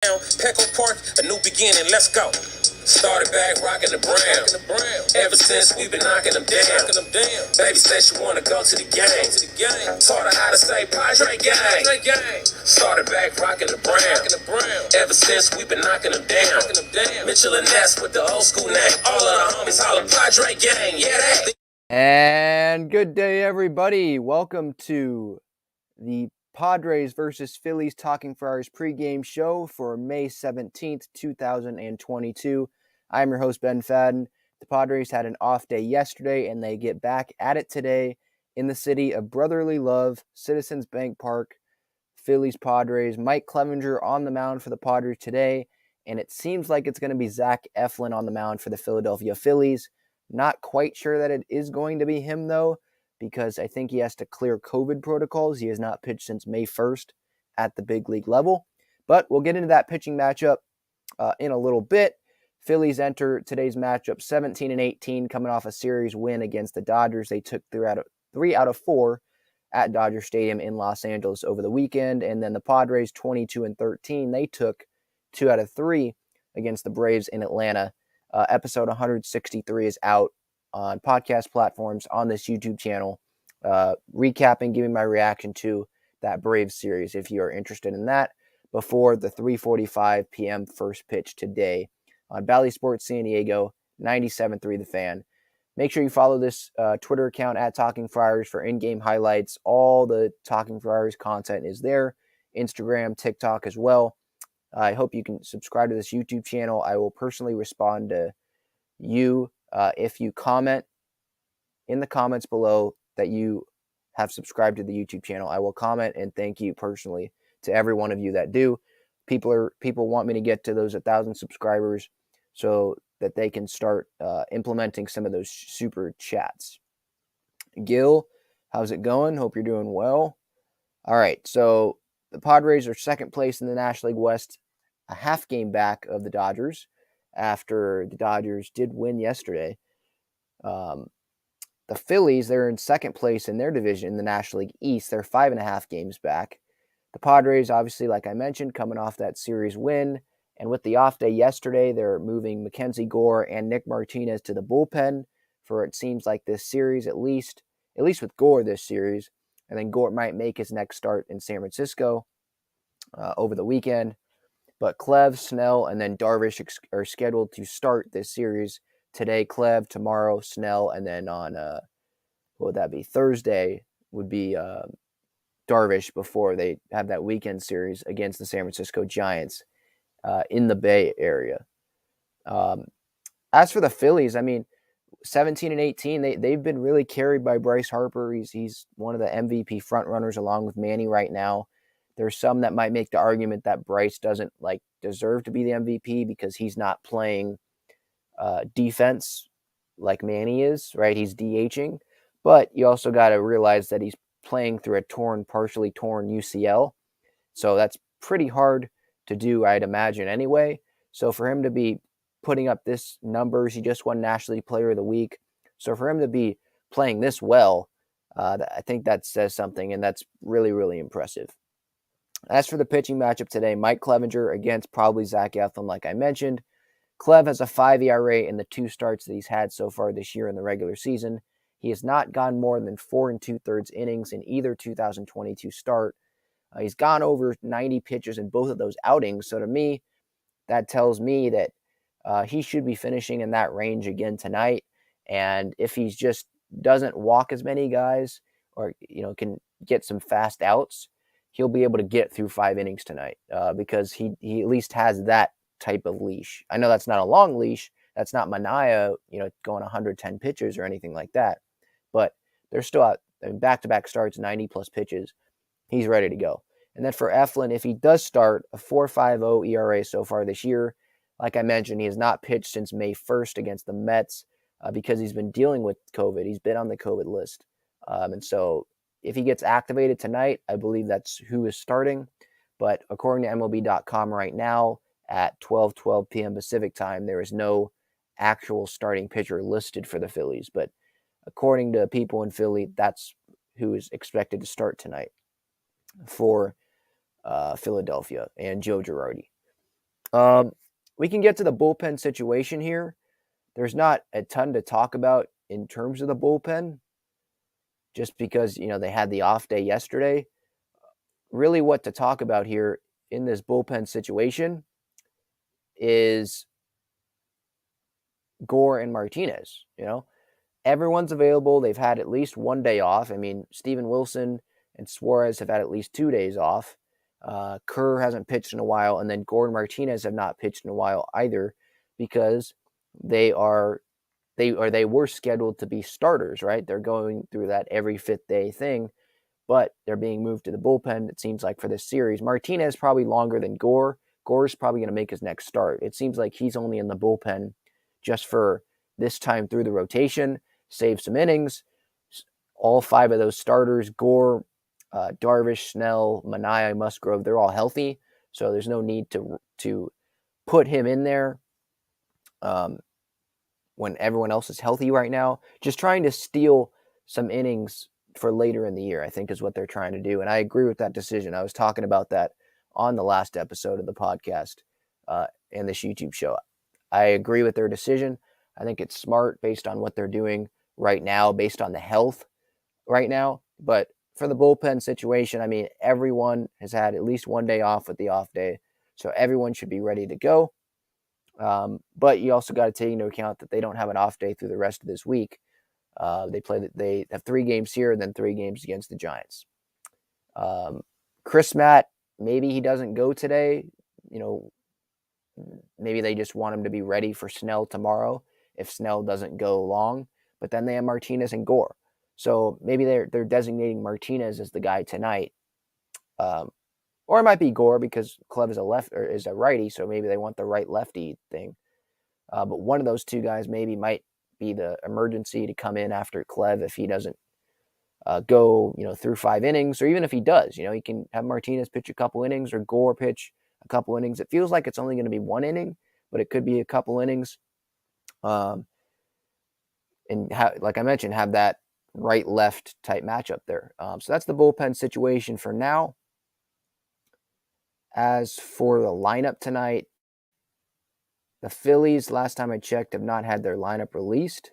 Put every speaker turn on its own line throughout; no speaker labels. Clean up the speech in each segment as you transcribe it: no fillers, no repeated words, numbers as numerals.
Petco Park, a new beginning, let's go. Started back rocking the brown. Ever since we've been knocking them down. Baby said she wanna go to the game. Taught her how to say Padre gang. Started back rocking the brown. Ever since we've been knocking them down. Mitchell and Ness with the old school name. All of the homies holler Padre gang. Yeah, that.
And good day, everybody. Welcome to the Padres versus Phillies Talking Friars pregame show for May 17th, 2022. I'm your host, Ben Fadden. The Padres had an off day yesterday, and they get back at it today in the city of brotherly love, Citizens Bank Park. Phillies Padres. Mike Clevenger on the mound for the Padres today, and it seems like it's going to be Zach Eflin on the mound for the Philadelphia Phillies. Not quite sure that it is going to be him, though, because I think he has to clear COVID protocols. He has not pitched since May 1st at the big league level. But we'll get into that pitching matchup in a little bit. Phillies enter today's matchup 17-18, coming off a series win against the Dodgers. They took 3 out of 4 at Dodger Stadium in Los Angeles over the weekend. And then the Padres, 22-13, they took 2 out of 3 against the Braves in Atlanta. Episode 163 is out on podcast platforms on this YouTube channel, recapping, giving my reaction to that Braves series if you are interested in that, before the 3:45 p.m. first pitch today on Bally Sports San Diego, 97.3 The Fan. Make sure you follow this Twitter account at Talking Friars for in-game highlights. All the Talking Friars content is there. Instagram, TikTok as well. I hope you can subscribe to this YouTube channel. I will personally respond to you if you comment in the comments below that you have subscribed to the YouTube channel. I will comment and thank you personally to every one of you that do. People want me to get to those 1,000 subscribers so that they can start implementing some of those super chats. Gil, how's it going? Hope you're doing well. All right, so the Padres are second place in the National League West, a half game back of the Dodgers after the Dodgers did win yesterday. The Phillies, they're in second place in their division in the National League East. They're 5.5 games back. The Padres, obviously, like I mentioned, coming off that series win. And with the off day yesterday, they're moving Mackenzie Gore and Nick Martinez to the bullpen for it seems like this series, at least with Gore this series. And then Gore might make his next start in San Francisco over the weekend. But Clev, Snell, and then Darvish are scheduled to start this series today. Clev, tomorrow, Snell, and then on, what would that be? Thursday would be Darvish before they have that weekend series against the San Francisco Giants in the Bay Area. As for the Phillies, I mean, 17-18, they've been really carried by Bryce Harper. He's one of the MVP frontrunners along with Manny right now. There's some that might make the argument that Bryce doesn't deserve to be the MVP because he's not playing defense like Manny is, right? He's DHing. But you also got to realize that he's playing through a partially torn UCL. So that's pretty hard to do, I'd imagine, anyway. So for him to be putting up this numbers, he just won National League Player of the Week. So for him to be playing this well, I think that says something, and that's really, really impressive. As for the pitching matchup today, Mike Clevenger against probably Zach Eflin, like I mentioned. Clev has a 5 ERA in the 2 starts that he's had so far this year in the regular season. He has not gone more than 4 2/3 innings in either 2022 start. He's gone over 90 pitches in both of those outings. So to me, that tells me that he should be finishing in that range again tonight. And if he just doesn't walk as many guys or can get some fast outs, he'll be able to get through 5 innings tonight because he at least has that type of leash. I know that's not a long leash. That's not Manaea, going 110 pitches or anything like that. But they're still out back-to-back starts, 90-plus pitches. He's ready to go. And then for Eflin, if he does start, a 4.50 ERA so far this year. Like I mentioned, he has not pitched since May 1st against the Mets because he's been dealing with COVID. He's been on the COVID list. And so if he gets activated tonight, I believe that's who is starting. But according to MLB.com right now, at 12:12 p.m. Pacific time, there is no actual starting pitcher listed for the Phillies. But according to people in Philly, that's who is expected to start tonight for Philadelphia and Joe Girardi. We can get to the bullpen situation here. There's not a ton to talk about in terms of the bullpen, just because, they had the off day yesterday. Really what to talk about here in this bullpen situation is Gore and Martinez. Everyone's available. They've had at least one day off. I mean, Steven Wilson and Suarez have had at least 2 days off. Kerr hasn't pitched in a while, and then Gore and Martinez have not pitched in a while either, because they were scheduled to be starters, right? They're going through that every fifth day thing, but they're being moved to the bullpen, it seems like, for this series. Martinez probably longer than Gore. Gore's probably going to make his next start. It seems like he's only in the bullpen just for this time through the rotation, save some innings. All 5 of those starters, Gore, Darvish, Snell, Manaea, Musgrove, they're all healthy, so there's no need to put him in there when everyone else is healthy right now. Just trying to steal some innings for later in the year, I think, is what they're trying to do. And I agree with that decision. I was talking about that on the last episode of the podcast and this YouTube show. I agree with their decision. I think it's smart based on what they're doing right now, based on the health right now. But for the bullpen situation, I mean, everyone has had at least one day off with the off day, so everyone should be ready to go. But you also got to take into account that they don't have an off day through the rest of this week. They have 3 games here and then 3 games against the Giants. Chris Matt, maybe he doesn't go today. Maybe they just want him to be ready for Snell tomorrow if Snell doesn't go long. But then they have Martinez and Gore. So maybe they're designating Martinez as the guy tonight. Or it might be Gore because Clev is a righty, so maybe they want the right-lefty thing. But one of those 2 guys maybe might be the emergency to come in after Clev if he doesn't go, through 5 innings, or even if he does, he can have Martinez pitch a couple innings or Gore pitch a couple innings. It feels like it's only going to be 1 inning, but it could be a couple innings. And like I mentioned, have that right-left type matchup there. So that's the bullpen situation for now. As for the lineup tonight, the Phillies, last time I checked, have not had their lineup released.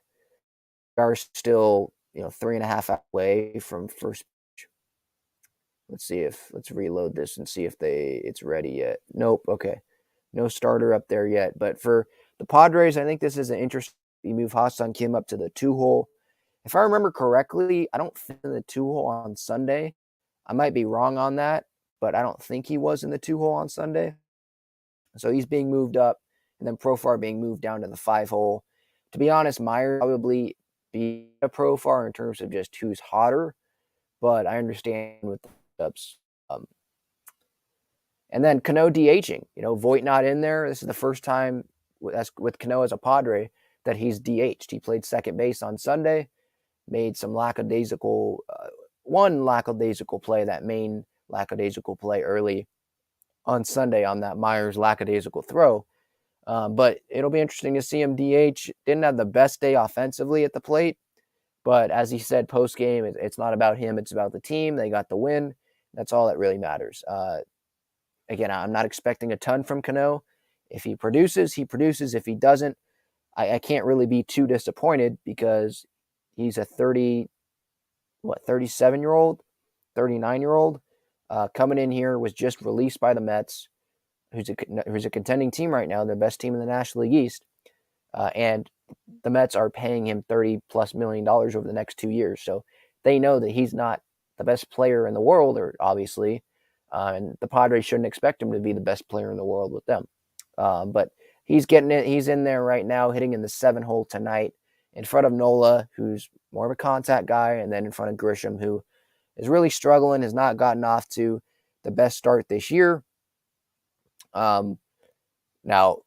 They are still, 3.5 hours away from first pitch. Let's reload this and see if it's ready yet. Nope. Okay. No starter up there yet. But for the Padres, I think this is an interesting. You move Ha-Seong Kim up to the 2-hole. If I remember correctly, I don't think in the 2-hole on Sunday. I might be wrong on that, but I don't think he was in the 2-hole on Sunday. So he's being moved up, and then Profar being moved down to the 5-hole. To be honest, Meyer probably be a Profar in terms of just who's hotter, but I understand with the ups. And then Cano DHing. Voit not in there. This is the first time with Cano as a Padre that he's DH'd. He played second base on Sunday, made some lackadaisical play, that main lackadaisical play early on Sunday on that Myers lackadaisical throw. But it'll be interesting to see him DH. Didn't have the best day offensively at the plate, but as he said post-game, it's not about him, it's about the team. They got the win. That's all that really matters. Again, I'm not expecting a ton from Cano. If he produces, he produces. If he doesn't, I can't really be too disappointed because he's a 37-year-old, 39-year-old, coming in here, was just released by the Mets, who's a contending team right now, the best team in the National League East, and the Mets are paying him $30+ million over the next 2 years. So they know that he's not the best player in the world, or obviously, and the Padres shouldn't expect him to be the best player in the world with them. But he's getting it. He's in there right now, hitting in the 7-hole tonight in front of Nola, who's more of a contact guy, and then in front of Grisham, who is really struggling, has not gotten off to the best start this year. Now,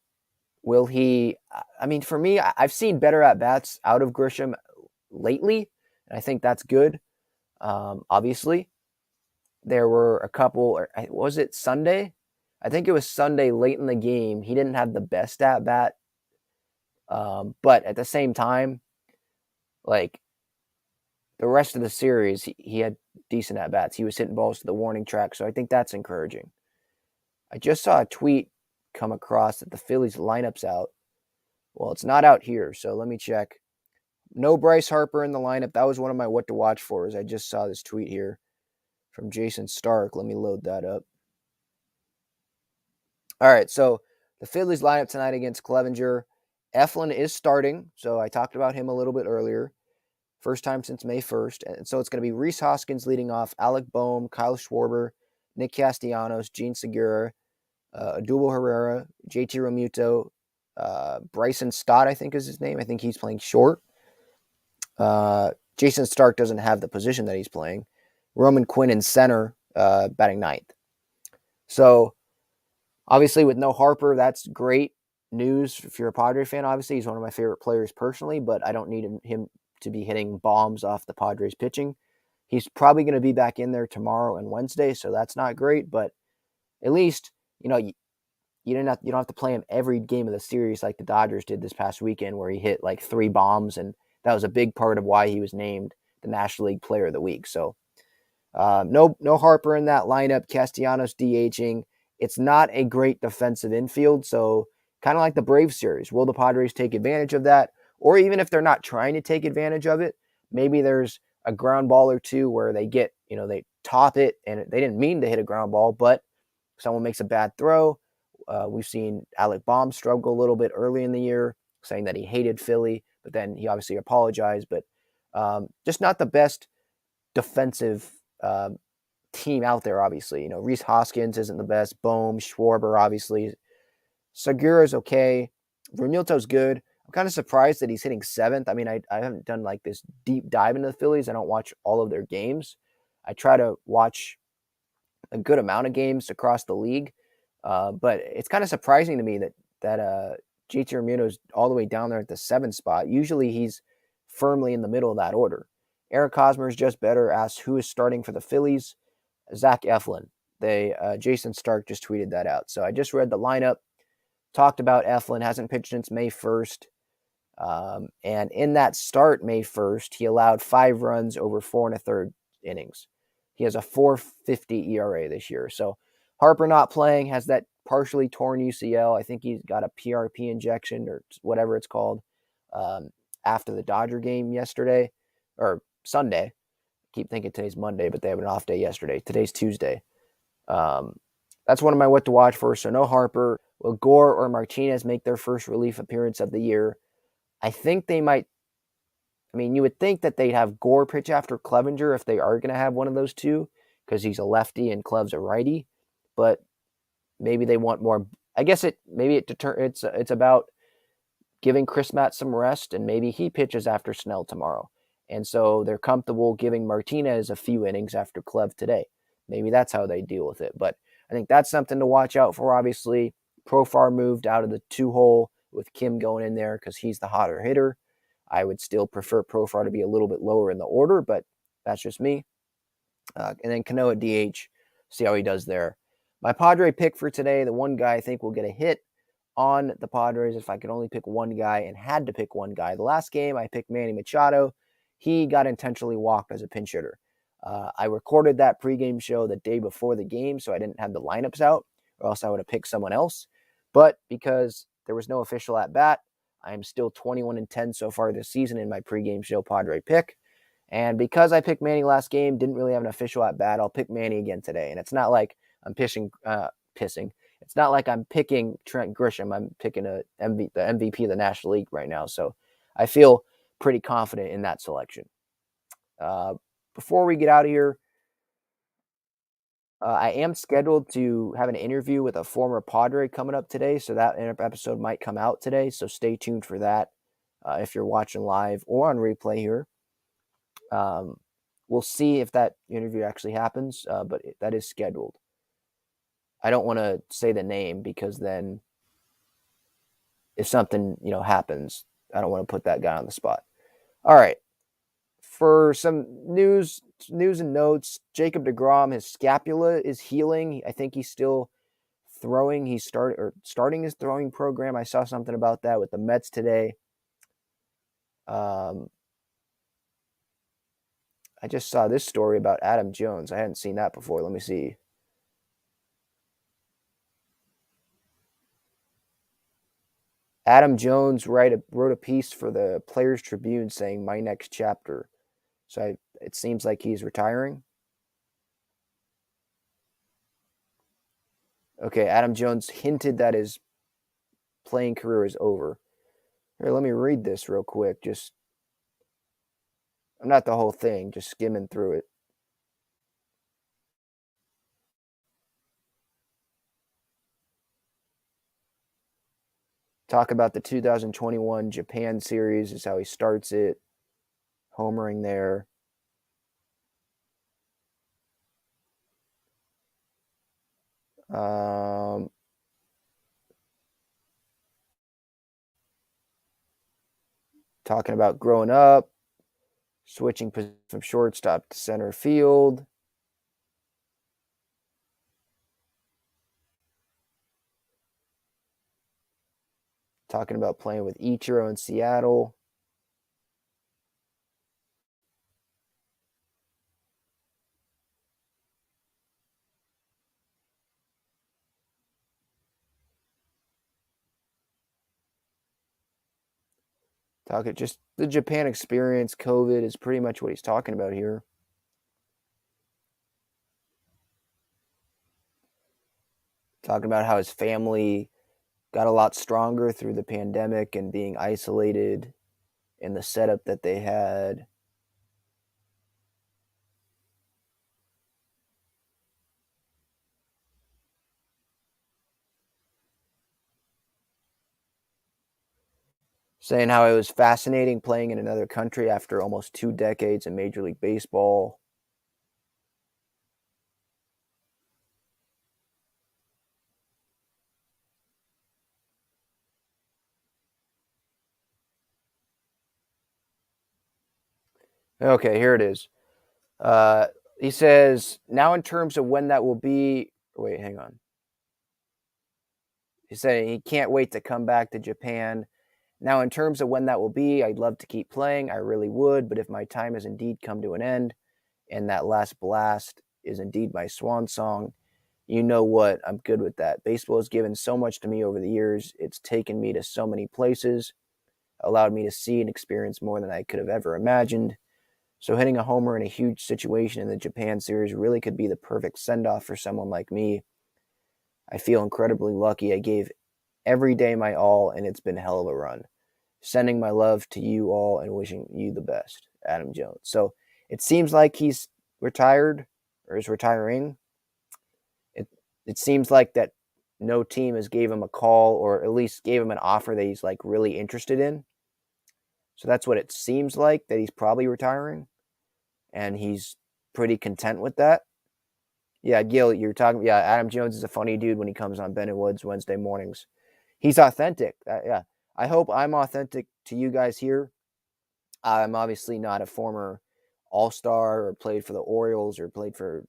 will he? I mean, for me, I've seen better at-bats out of Grisham lately, and I think that's good. Obviously, there were a couple. Was it Sunday? I think it was Sunday late in the game. He didn't have the best at-bat, but at the same time, like the rest of the series, he had decent at-bats. He was hitting balls to the warning track, so I think that's encouraging. I just saw a tweet come across that the Phillies lineup's out. Well, it's not out here, so let me check. No Bryce Harper in the lineup. That was one of my what to watch for. I just saw this tweet here from Jason Stark. Let me load that up. All right, so the Phillies lineup tonight against Clevenger. Eflin is starting, so I talked about him a little bit earlier. First time since May 1st. And so it's going to be Rhys Hoskins leading off, Alec Boehm, Kyle Schwarber, Nick Castellanos, Gene Segura, Odubel Herrera, JT Realmuto, Bryson Stott, I think is his name. I think he's playing short. Jason Stark doesn't have the position that he's playing. Roman Quinn in center, batting ninth. So obviously with no Harper, that's great news if you're a Padre fan. Obviously, he's one of my favorite players personally, but I don't need him to be hitting bombs off the Padres pitching. He's probably going to be back in there tomorrow and Wednesday, so that's not great. But at least you don't have to play him every game of the series like the Dodgers did this past weekend, where he hit like 3 bombs, and that was a big part of why he was named the National League Player of the Week. So no Harper in that lineup. Castellanos DHing. It's not a great defensive infield, so kind of like the Braves series. Will the Padres take advantage of that? Or even if they're not trying to take advantage of it, maybe there's a ground ball or two where they get, they top it, and they didn't mean to hit a ground ball, but someone makes a bad throw. We've seen Alec Boehm struggle a little bit early in the year, saying that he hated Philly, but then he obviously apologized. But just not the best defensive team out there, obviously. Rhys Hoskins isn't the best. Boehm, Schwarber, obviously. Segura's okay. Realmuto's good. I'm kind of surprised that he's hitting 7th. I mean, I haven't done like this deep dive into the Phillies. I don't watch all of their games. I try to watch a good amount of games across the league. But it's kind of surprising to me that JT Realmuto's all the way down there at the 7th spot. Usually he's firmly in the middle of that order. Eric Hosmer's just better. Asks who is starting for the Phillies. Zach Eflin. Jason Stark just tweeted that out. So I just read the lineup, talked about Eflin, hasn't pitched since May 1st. And in that start May 1st, he allowed 5 runs over 4 1/3 innings. He has a 4.50 ERA this year. So Harper not playing, has that partially torn UCL. I think he's got a PRP injection or whatever it's called after the Dodger game yesterday or Sunday. Keep thinking today's Monday, but they have an off day yesterday. Today's Tuesday. That's one of my what to watch for. So no Harper. Will Gore or Martinez make their first relief appearance of the year? I think they might. I mean, you would think that they'd have Gore pitch after Clevenger if they are going to have one of those two, because he's a lefty and Cleve's a righty. But maybe they want more. I guess it's about giving Chris Matt some rest, and maybe he pitches after Snell tomorrow. And so they're comfortable giving Martinez a few innings after Clev today. Maybe that's how they deal with it. But I think that's something to watch out for, obviously. Profar moved out of the 2-hole with Kim going in there because he's the hotter hitter. I would still prefer Profar to be a little bit lower in the order, but that's just me. And then Cano at DH, see how he does there. My Padre pick for today, the one guy I think will get a hit on the Padres if I could only pick one guy and had to pick one guy. The last game, I picked Manny Machado. He got intentionally walked as a pinch hitter. I recorded that pregame show the day before the game, so I didn't have the lineups out, or else I would have picked someone else. But because there was no official at bat, I am still 21-10 so far this season in my pregame show Padre pick. And because I picked Manny last game, didn't really have an official at bat, I'll pick Manny again today. And it's not like I'm pissing. It's not like I'm picking Trent Grisham. I'm picking the MVP of the National League right now. So I feel pretty confident in that selection. Before we get out of here, I am scheduled to have an interview with a former Padre coming up today. So that episode might come out today. So stay tuned for that if you're watching live or on replay here. We'll see if that interview actually happens, but that is scheduled. I don't want to say the name because then if something, happens, I don't want to put that guy on the spot. All right. For some news and notes, Jacob deGrom, his scapula is healing. I think he's still throwing. He's starting his throwing program. I saw something about that with the Mets today. I just saw this story about Adam Jones. I hadn't seen that before. Let me see. Adam Jones wrote a piece for the Players Tribune saying my next chapter. So it seems like he's retiring. Okay, Adam Jones hinted that his playing career is over. Here, let me read this real quick. Not the whole thing, just skimming through it. Talk about the 2021 Japan series is how he starts it, homering there. Talking about growing up, switching position from shortstop to center field. Talking about playing with Ichiro in Seattle. Talking just the Japan experience, COVID is pretty much what he's talking about here. Talking about how his family got a lot stronger through the pandemic and being isolated and the setup that they had. Saying how it was fascinating playing in another country after almost 2 decades in Major League Baseball. Okay, here it is. He says, now in terms of when that will be, wait, hang on. He said he can't wait to come back to Japan. Now, in terms of when that will be, I'd love to keep playing. I really would. But if my time has indeed come to an end and that last blast is indeed my swan song, you know what? I'm good with that. Baseball has given so much to me over the years. It's taken me to so many places, allowed me to see and experience more than I could have ever imagined. So hitting a homer in a huge situation in the Japan series really could be the perfect send-off for someone like me. I feel incredibly lucky. I gave every day my all, and it's been a hell of a run. Sending my love to you all and wishing you the best, Adam Jones. So it seems like he's retired or is retiring. It seems like that no team has gave him a call or at least gave him an offer that he's like really interested in. So that's what it seems like, that he's probably retiring, and he's pretty content with that. Yeah, Gil, you're talking. Yeah, Adam Jones is a funny dude when he comes on Ben and Woods Wednesday mornings. He's authentic. Yeah, I hope I'm authentic to you guys here. I'm obviously not a former All-Star or played for the Orioles or played for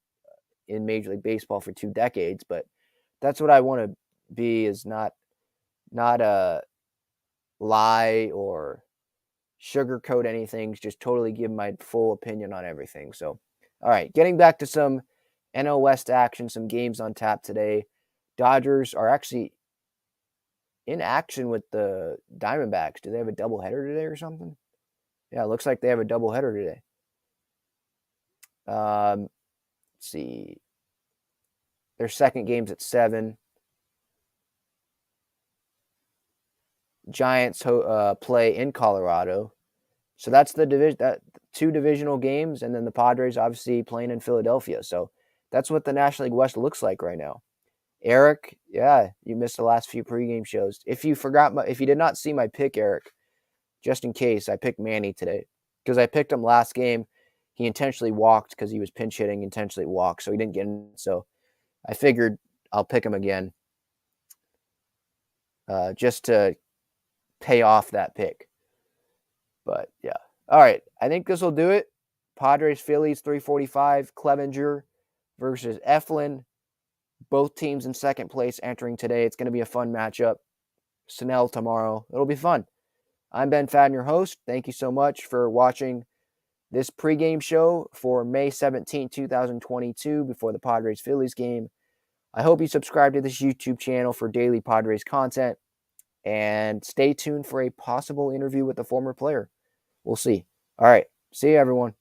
in Major League Baseball for 2 decades, but that's what I want to be, is not a lie or sugarcoat anything, just totally give my full opinion on everything. So, all right, getting back to some NL West action, some games on tap today. Dodgers are actually in action with the Diamondbacks. Do they have a doubleheader today or something? Yeah, it looks like they have a doubleheader today. Let's see. Their second game's at 7. Giants play in Colorado. So that's the division. That 2 divisional games, and then the Padres obviously playing in Philadelphia. So that's what the National League West looks like right now. Eric, yeah, you missed the last few pregame shows. If you did not see my pick, Eric, just in case, I picked Manny today because I picked him last game. He intentionally walked because he was pinch hitting, intentionally walked, so he didn't get in. So I figured I'll pick him again, just to pay off that pick. But yeah, all right, I think this will do it. Padres Phillies 3:45. Clevenger versus Eflin. Both teams in second place entering today. It's going to be a fun matchup. Snell tomorrow. It'll be fun. I'm Ben Fadden, your host. Thank you so much for watching this pregame show for May 17, 2022, before the Padres-Phillies game. I hope you subscribe to this YouTube channel for daily Padres content. and stay tuned for a possible interview with a former player. We'll see. All right. See you, everyone.